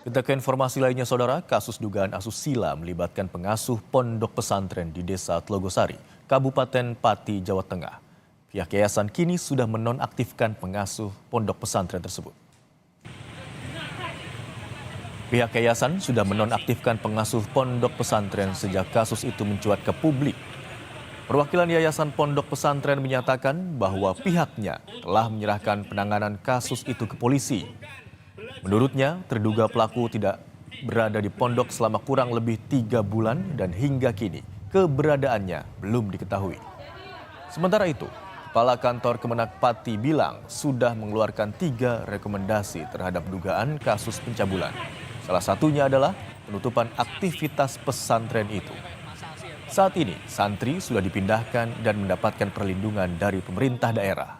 Kita ke informasi lainnya, Saudara. Kasus dugaan asusila melibatkan pengasuh pondok pesantren di Desa Tlogosari, Kabupaten Pati, Jawa Tengah. Pihak yayasan kini sudah menonaktifkan pengasuh pondok pesantren tersebut. Pihak yayasan sudah menonaktifkan pengasuh pondok pesantren sejak kasus itu mencuat ke publik. Perwakilan Yayasan Pondok Pesantren menyatakan bahwa pihaknya telah menyerahkan penanganan kasus itu ke polisi. Menurutnya, terduga pelaku tidak berada di pondok selama kurang lebih 3 bulan dan hingga kini keberadaannya belum diketahui. Sementara itu, Kepala Kantor Kemenak Pati bilang sudah mengeluarkan 3 rekomendasi terhadap dugaan kasus pencabulan. Salah satunya adalah penutupan aktivitas pesantren itu. Saat ini, santri sudah dipindahkan dan mendapatkan perlindungan dari pemerintah daerah.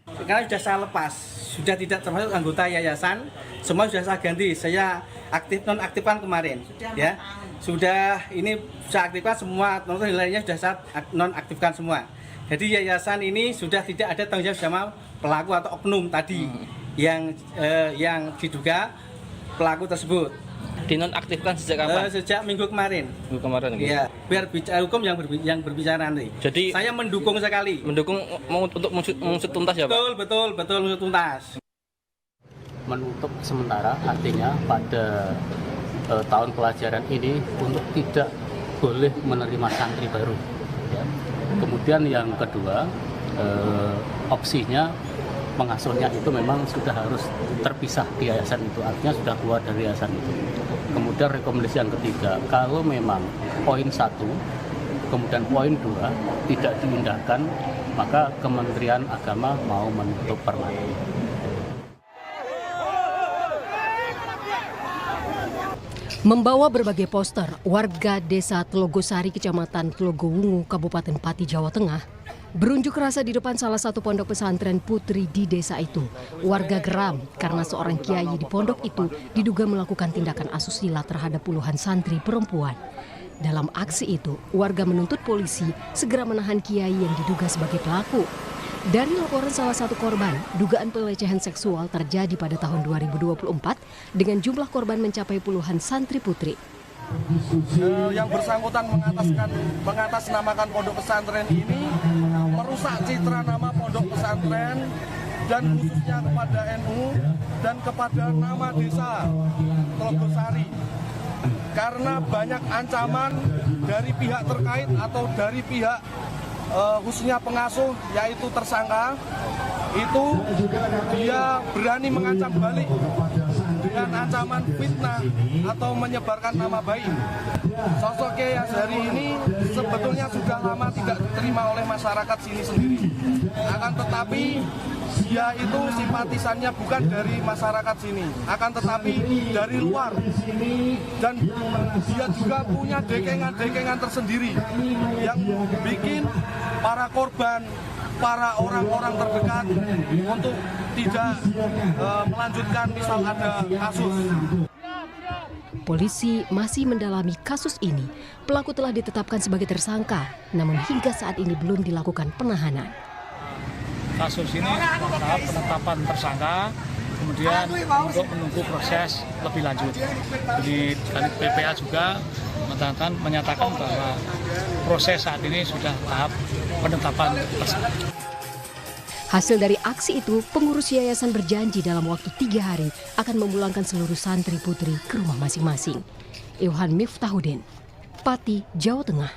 Karena sudah saya lepas, sudah tidak termasuk anggota yayasan, semua sudah saya ganti. Saya nonaktifkan kemarin, ya. Sudah ini saya aktifkan semua, nilainya sudah saya nonaktifkan semua. Jadi yayasan ini sudah tidak ada tanggung jawab sama pelaku atau oknum tadi yang diduga pelaku tersebut. Dinonaktifkan sejak kapan? Sejak minggu kemarin. Minggu kemarin gitu. Ya, biar bicara hukum yang berbicara nanti. Jadi saya mendukung sekali. Mendukung untuk mengusut tuntas ya, Pak? Betul mengusut tuntas. Menutup sementara artinya pada tahun pelajaran ini untuk tidak boleh menerima santri baru. Ya. Kemudian yang kedua, opsinya pengasuhnya itu memang sudah harus terpisah di yayasan itu, artinya sudah keluar dari yayasan itu. Kemudian rekomendasi yang ketiga, kalau memang poin 1, kemudian poin 2 tidak diindahkan, maka Kementerian Agama mau menutup permanen. Membawa berbagai poster, warga Desa Tlogosari, Kecamatan Tlogowungu, Kabupaten Pati, Jawa Tengah, berunjuk rasa di depan salah satu pondok pesantren putri di desa itu. Warga geram karena seorang kiai di pondok itu diduga melakukan tindakan asusila terhadap puluhan santri perempuan. Dalam aksi itu, warga menuntut polisi segera menahan kiai yang diduga sebagai pelaku. Dari laporan salah satu korban, dugaan pelecehan seksual terjadi pada tahun 2024 dengan jumlah korban mencapai puluhan santri putri. Yang bersangkutan mengatasnamakan pondok pesantren ini merusak citra nama pondok pesantren dan khususnya kepada NU dan kepada nama desa Tlogosari, karena banyak ancaman dari pihak terkait atau dari pihak khususnya pengasuh, yaitu tersangka itu dia berani mengancam balik dengan ancaman fitnah atau menyebarkan nama baik. Sosok Kiai Azhari ini sebetulnya sudah lama tidak diterima oleh masyarakat sini sendiri. Akan tetapi dia itu simpatisannya bukan dari masyarakat sini, akan tetapi dari luar. Dan dia juga punya dekengan-dekengan tersendiri yang bikin para korban, para orang-orang terdekat untuk tidak melanjutkan misal ada kasus. Polisi masih mendalami kasus ini. Pelaku telah ditetapkan sebagai tersangka, namun hingga saat ini belum dilakukan penahanan. Kasus ini tahap penetapan tersangka, kemudian untuk menunggu proses lebih lanjut. Jadi dari PPA juga menyatakan bahwa proses saat ini sudah tahap penetapan tersangka. Hasil dari aksi itu, pengurus yayasan berjanji dalam waktu 3 hari akan memulangkan seluruh santri putri ke rumah masing-masing. Ilhan Miftahudin, Pati, Jawa Tengah.